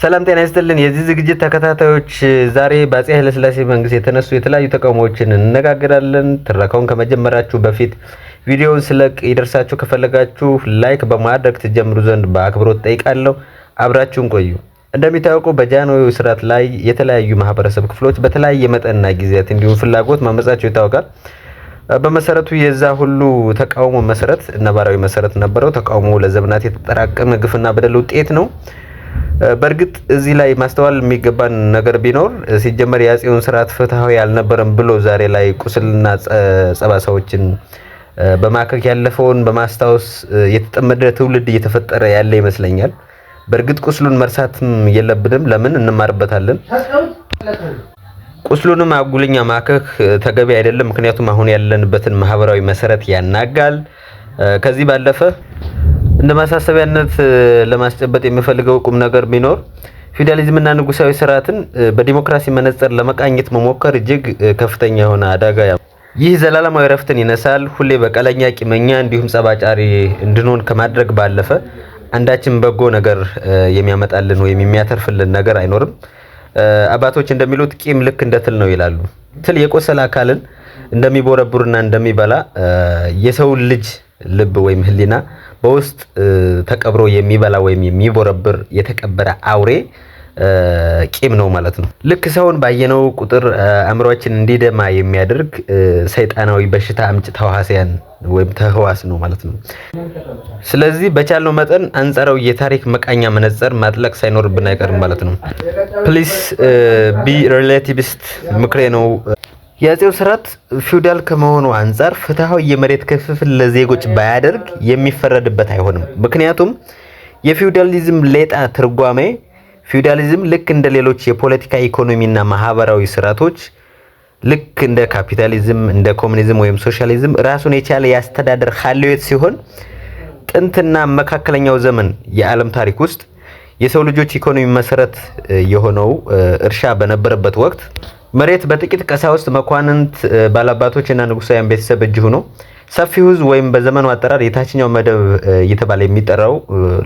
ሰላም ጤና ይስጥልን የዚህ ዝግጅት ተከታታዮች፣ ዛሬ በአፄ ኃይለ ሥላሴ መንግስት የተነሱ የተለያዩ ተቃውሞዎችን እንነጋገራለን። ትረካውን ከመጀመራችሁ በፊት ቪዲዮውን ስለቅ ይደርሳችሁ ከፈለጋችሁ ላይክ በማድረግ ትጀምሩ ዘንድ በአክብሮት ጠይቃለሁ። አብራችሁን ቆዩ። እንደሚታወቀው በጃንሆይ ስርዓት ላይ የተለያዩ ማህበረሰብ ክፍሎች በተለያየ መጠንና ጊዜያት እንዲሁም ፍላጎት ማመጻቸው ይታወቃል። በመሰረቱ የዛ ሁሉ ተቃውሞ መሰረት ነባራዊ መሰረት ነበረው። ተቃውሞ ለዘመናት የተጠራቀመ ግፍና በደል ውጤት ነው። በእርግጥ እዚህ ላይ ማስተዋል የሚገባን ነገር ቢኖር ሲጀመር የአፄውን ስርዓት ፍትሃዊ አልነበረም ብሎ ዛሬ ላይ ቁስልና ጸባሳዎችን በማከክ ያለፈውን በማስታወስ የተጠመደ ትውልድ እየተፈጠረ ያለ ይመስለኛል። በእርግጥ ቁስሉን መርሳትም የለብንም። ለምን እንማርበታለን። ቁስሉንም አጉልኛ ማከክ ተገቢ አይደለም። ምክንያቱም አሁን ያለንበትን ማህበራዊ መሰረት ያናጋል። ከዚህ ባለፈ እንደ ማሳሰቢያነት ለማስጨበጥ የሚፈልገው ቁም ነገር ቢኖር ፊውዳሊዝምና ንጉሳዊ ስርዓትን በዲሞክራሲ መነጽር ለመቃኘት መሞከር እጅግ ከፍተኛ የሆነ አደጋ ይህ ዘላለማዊ ረፍትን ይነሳል። ሁሌ በቀለኛ ቂመኛ እንዲሁም ጸባጫሪ እንድንሆን ከማድረግ ባለፈ አንዳችን በጎ ነገር የሚያመጣልን ወይም የሚያተርፍልን ነገር አይኖርም። አባቶች እንደሚሉት ቂም ልክ እንደ ትል ነው ይላሉ። ትል የቆሰለ አካልን እንደሚቦረቡርና እንደሚበላ የሰው ልጅ ልብ ወይም ህሊና በውስጥ ተቀብሮ የሚበላ ወይም የሚቦረብር የተቀበረ አውሬ ቂም ነው ማለት ነው። ልክ ሰውን ባየነው ቁጥር አእምሮአችን እንዲደማ የሚያደርግ ሰይጣናዊ በሽታ አምጭ ተዋሲያን ወይም ተህዋስ ነው ማለት ነው። ስለዚህ በቻልነው መጠን አንጻራዊ የታሪክ መቃኛ መነጽር ማጥለቅ ሳይኖርብን አይቀርም ማለት ነው። ፕሊስ ቢ ሪሌቲቪስት ምክሬ ነው። የአፄው ስርዓት ፊውዳል ከመሆኑ አንጻር ፍትሃዊ የመሬት ክፍፍል ለዜጎች ባያደርግ የሚፈረድበት አይሆንም። ምክንያቱም የፊውዳሊዝም ሌጣ ትርጓሜ ፊውዳሊዝም ልክ እንደ ሌሎች የፖለቲካ ኢኮኖሚና ማህበራዊ ስርዓቶች ልክ እንደ ካፒታሊዝም፣ እንደ ኮሙኒዝም ወይም ሶሻሊዝም ራሱን የቻለ የአስተዳደር ሀልዮት ሲሆን ጥንትና መካከለኛው ዘመን የዓለም ታሪክ ውስጥ የሰው ልጆች ኢኮኖሚ መሰረት የሆነው እርሻ በነበረበት ወቅት መሬት በጥቂት ቀሳውስት፣ መኳንንት፣ ባላባቶችና ንጉሳውያን ቤተሰብ እጅ ሆኖ ሰፊው ህዝብ ወይም በዘመኑ አጠራር የታችኛው መደብ እየተባለ የሚጠራው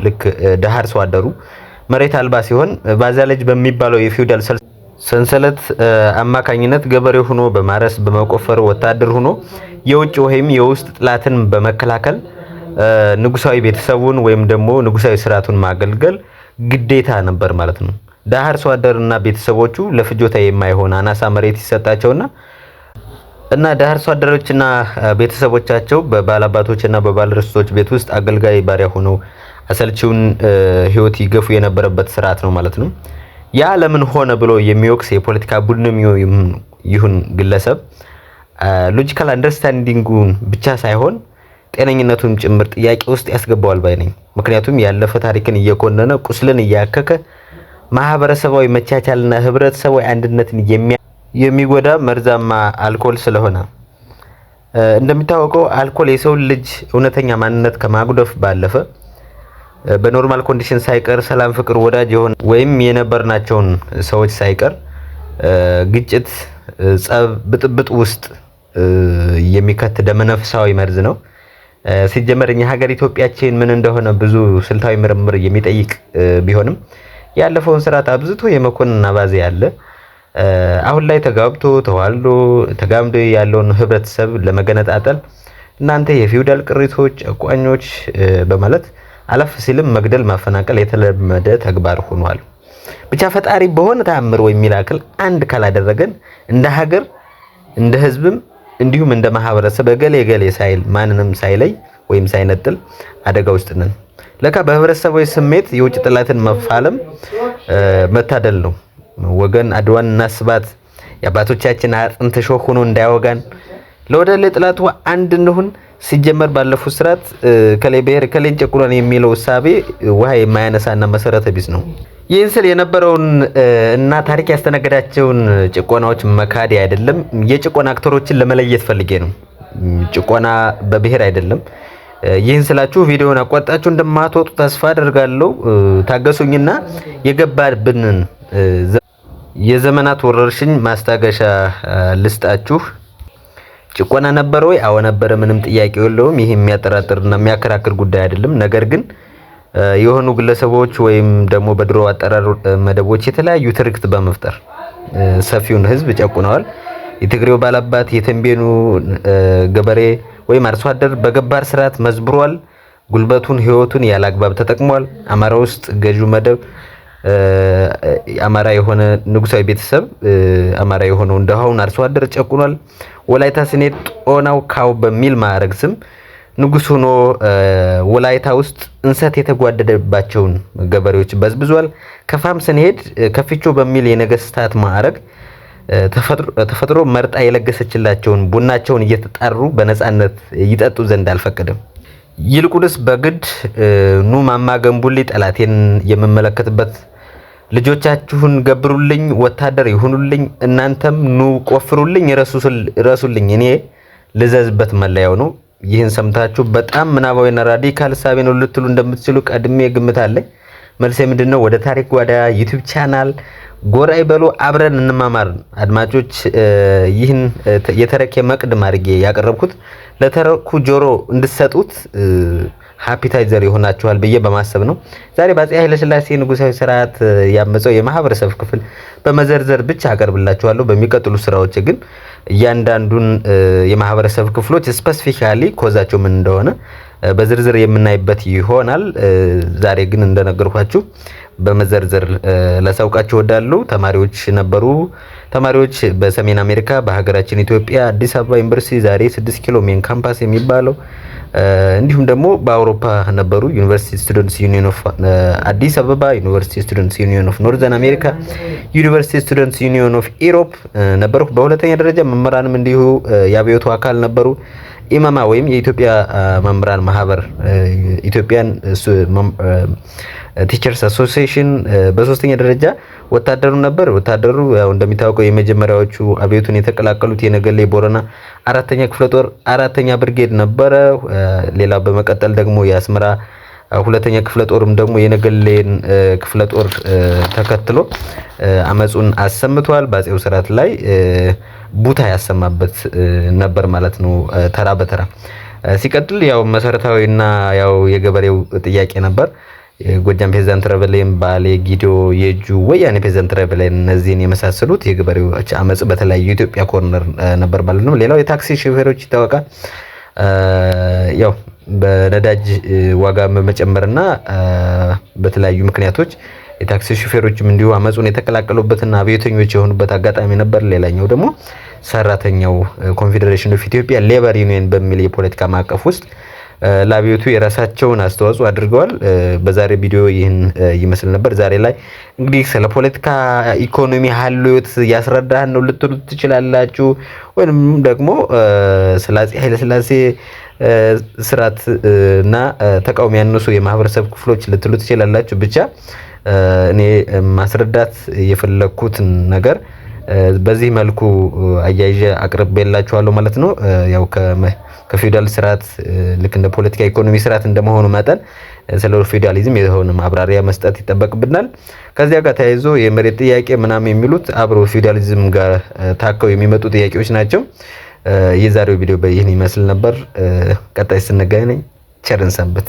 ልክ ደሃ አርሶ አደሩ መሬት አልባ ሲሆን ባዛለጅ በሚባለው የፊውዳል ሰንሰለት አማካኝነት ገበሬ ሆኖ በማረስ በመቆፈር ወታደር ሆኖ የውጭ ወይም የውስጥ ጥላትን በመከላከል ንጉሳዊ ቤተሰቡን ወይም ደግሞ ንጉሳዊ ስርዓቱን ማገልገል ግዴታ ነበር ማለት ነው። ደሃ አርሶ አደርና ቤተሰቦቹ ለፍጆታ የማይሆን አናሳ መሬት ይሰጣቸውና ደሃ አርሶ አደሮችና ቤተሰቦቻቸው በባላባቶችና በባለርስቶች ቤት ውስጥ አገልጋይ ባሪያ ሆነው አሰልቺውን ህይወት ይገፉ የነበረበት ስርዓት ነው ማለት ነው። ያ ለምን ሆነ ብሎ የሚወቅስ የፖለቲካ ቡድንም ይሁን ግለሰብ ሎጂካል አንደርስታንዲንጉን ብቻ ሳይሆን ጤነኝነቱን ጭምር ጥያቄ ውስጥ ያስገባዋል ባይ ነኝ። ምክንያቱም ያለፈ ታሪክን እየኮነነ ቁስልን እያከከ ማህበረሰባዊ መቻቻልና ህብረተሰባዊ አንድነትን የሚጎዳ መርዛማ አልኮል ስለሆነ እንደሚታወቀው አልኮል የሰው ልጅ እውነተኛ ማንነት ከማጉደፍ ባለፈ በኖርማል ኮንዲሽን ሳይቀር ሰላም፣ ፍቅር፣ ወዳጅ የሆነ ወይም የነበርናቸውን ሰዎች ሳይቀር ግጭት፣ ጸብ፣ ብጥብጥ ውስጥ የሚከት ደመነፍሳዊ መርዝ ነው። ሲጀመር እኛ ሀገር ኢትዮጵያችን ምን እንደሆነ ብዙ ስልታዊ ምርምር የሚጠይቅ ቢሆንም ያለፈውን ስርዓት አብዝቶ የመኮንን አባዜ ያለ አሁን ላይ ተጋብቶ ተዋልዶ ተጋምዶ ያለውን ህብረተሰብ ለመገነጣጠል እናንተ የፊውዳል ቅሪቶች፣ ጨቋኞች በማለት አለፍ ሲልም መግደል፣ ማፈናቀል የተለመደ ተግባር ሆኗል። ብቻ ፈጣሪ በሆነ ተአምር ወይ ሚራክል አንድ ካላደረገን እንደ ሀገር እንደ ህዝብም እንዲሁም እንደ ማህበረሰብ ገሌ ሳይል ማንንም ሳይለይ ወይም ሳይነጥል አደጋ ውስጥ ነን። ለካ በህብረተሰባዊ ስሜት የውጭ ጥላትን መፋለም መታደል ነው። ወገን አድዋን እናስባት። የአባቶቻችን አጥንት ሾህ ሆኖ እንዳይወጋን ለወዳለ ጥላቱ አንድ እንሁን። ሲጀመር ባለፉት ስርዓት ከሌ ብሔር ከሌን ጨቁረን የሚለው እሳቤ ውሃ የማያነሳና መሰረተ ቢስ ነው። ይህን ስል የነበረውን እና ታሪክ ያስተናገዳቸውን ጭቆናዎች መካድ አይደለም። የጭቆና አክተሮችን ለመለየት ፈልጌ ነው። ጭቆና በብሔር አይደለም። ይህን ስላችሁ ቪዲዮውን አቋርጣችሁ እንደማትወጡ ተስፋ አደርጋለሁ። ታገሱኝና የገባብንን የዘመናት ወረርሽኝ ማስታገሻ ልስጣችሁ። ጭቆና ነበር ወይ? አዎ ነበረ። ምንም ጥያቄ የለውም። ይሄ የሚያጠራጥርና የሚያከራክር ጉዳይ አይደለም። ነገር ግን የሆኑ ግለሰቦች ወይም ደግሞ በድሮ አጠራር መደቦች የተለያዩ ትርክት በመፍጠር ሰፊውን ህዝብ ጨቁነዋል። የትግሬው ባላባት የተንቤኑ ገበሬ ወይም አርሶ አደር በገባር ስርዓት መዝብሯል። ጉልበቱን ህይወቱን ያላግባብ ተጠቅሟል። አማራ ውስጥ ገዢው መደብ አማራ የሆነ ንጉሳዊ ቤተሰብ አማራ የሆነው እንደሆነ አርሶ አደር ጨቁኗል። ወላይታ ስንሄድ ጦናው ካው በሚል ማዕረግ ስም ንጉስ ሆኖ ወላይታ ውስጥ እንሰት የተጓደደባቸውን ገበሬዎች በዝብዟል። ከፋም ስንሄድ ከፊቾ በሚል የነገስታት ማዕረግ ተፈጥሮ መርጣ የለገሰችላቸውን ቡናቸውን እየተጣሩ በነፃነት ይጠጡ ዘንድ አልፈቀደም። ይልቁንስ በግድ ኑ ማማ ገንቡልኝ ጠላቴን የምመለከትበት ልጆቻችሁን ገብሩልኝ ወታደር ይሁኑልኝ እናንተም ኑ ቆፍሩልኝ ረሱልኝ እኔ ልዘዝበት መለያው ነው። ይህን ሰምታችሁ በጣም ምናባዊና ራዲካል ሳቢ ነው ልትሉ እንደምትችሉ ቀድሜ ግምት አለኝ። መልሴ ምንድነው? ወደ ታሪክ ጓዳ ዩቲዩብ ቻናል ጎራ ይበሉ፣ አብረን እንማማር። አድማጮች ይህን የተረከ መቅድም አድርጌ ያቀረብኩት ለተረኩ ጆሮ እንድሰጡት ሃፒታይዘር ይሆናችኋል ብዬ በማሰብ ነው። ዛሬ በአፄ ኃይለ ሥላሴ ንጉሳዊ ስርዓት ያመፀው የማህበረሰብ ክፍል በመዘርዘር ብቻ አቀርብላችኋለሁ። በሚቀጥሉ ስራዎች ግን እያንዳንዱን የማህበረሰብ ክፍሎች ስፔሲፊካሊ ኮዛቸው ምን እንደሆነ በዝርዝር የምናይበት ይሆናል። ዛሬ ግን እንደነገርኳችሁ በመዘርዘር ለሳውቃችሁ ወዳለው ተማሪዎች ነበሩ። ተማሪዎች በሰሜን አሜሪካ በሀገራችን ኢትዮጵያ አዲስ አበባ ዩኒቨርሲቲ ዛሬ 6 ኪሎ ሜን ካምፓስ የሚባለው እንዲሁም ደግሞ በአውሮፓ ነበሩ። ዩኒቨርሲቲ ስቱደንትስ ዩኒየን ኦፍ አዲስ አበባ፣ ዩኒቨርሲቲ ስቱደንትስ ዩኒየን ኦፍ ኖርዘርን አሜሪካ፣ ዩኒቨርሲቲ ስቱደንትስ ዩኒየን ኦፍ ኢሮፕ ነበሩ። በሁለተኛ ደረጃ መምህራንም እንዲሁ የአብዮቱ አካል ነበሩ። ኢማማ ወይም የኢትዮጵያ መምህራን ማህበር ኢትዮጵያን ቲቸርስ አሶሲዬሽን። በሶስተኛ ደረጃ ወታደሩ ነበር። ወታደሩ ያው እንደሚታወቀው የመጀመሪያዎቹ አብዮቱን የተቀላቀሉት የነገሌ ቦረና አራተኛ ክፍለ ጦር አራተኛ ብርጌድ ነበረ። ሌላ በመቀጠል ደግሞ የአስመራ ሁለተኛ ክፍለ ጦርም ደግሞ የነገሌን ክፍለ ጦር ተከትሎ አመጹን አሰምቷል። በአፄው ስርዓት ላይ ቡታ ያሰማበት ነበር ማለት ነው። ተራ በተራ ሲቀጥል ያው መሰረታዊና ያው የገበሬው ጥያቄ ነበር። የጎጃም ፔዛንት ሬቨሌን፣ ባሌ፣ ጊዶ፣ የጁ ወያኔ ፔዛንት ሬቨሌን እነዚህን የመሳሰሉት የገበሬዎች አመጽ በተለያዩ የኢትዮጵያ ኮርነር ነበር ማለት ነው። ሌላው የታክሲ ሾፌሮች ይታወቃል። ያው በነዳጅ ዋጋ መጨመርና በተለያዩ ምክንያቶች የታክሲ ሾፌሮችም እንዲሁ አመጹን የተቀላቀሉበትና አብዮተኞች የሆኑበት አጋጣሚ ነበር። ሌላኛው ደግሞ ሰራተኛው ኮንፌዴሬሽን ኦፍ ኢትዮጵያ ሌበር ዩኒየን በሚል የፖለቲካ ማዕቀፍ ውስጥ ለአብዮቱ የራሳቸውን አስተዋጽኦ አድርገዋል። በዛሬ ቪዲዮ ይህን ይመስል ነበር። ዛሬ ላይ እንግዲህ ስለ ፖለቲካ ኢኮኖሚ ሀልዮት ያስረዳን ነው ልትሉ ትችላላችሁ፣ ወይንም ደግሞ ስለ አፄ ኃይለ ሥላሴ ስርዓት እና ተቃውሞ ያነሱ የማህበረሰብ ክፍሎች ልትሉ ትችላላችሁ። ብቻ እኔ ማስረዳት የፈለኩትን ነገር በዚህ መልኩ አያይዤ አቅርቤላችኋለሁ ማለት ነው። ያው ከፊውዳል ስርዓት ልክ እንደ ፖለቲካ ኢኮኖሚ ስርዓት እንደመሆኑ መጠን ስለ ፊውዳሊዝም የሆነ ማብራሪያ መስጠት ይጠበቅብናል። ከዚያ ጋር ተያይዞ የመሬት ጥያቄ ምናምን የሚሉት አብሮ ፊውዳሊዝም ጋር ታከው የሚመጡ ጥያቄዎች ናቸው። የዛሬው ቪዲዮ ይህን ይመስል ነበር። ቀጣይ ስንገናኝ ቸርን ሰንብት።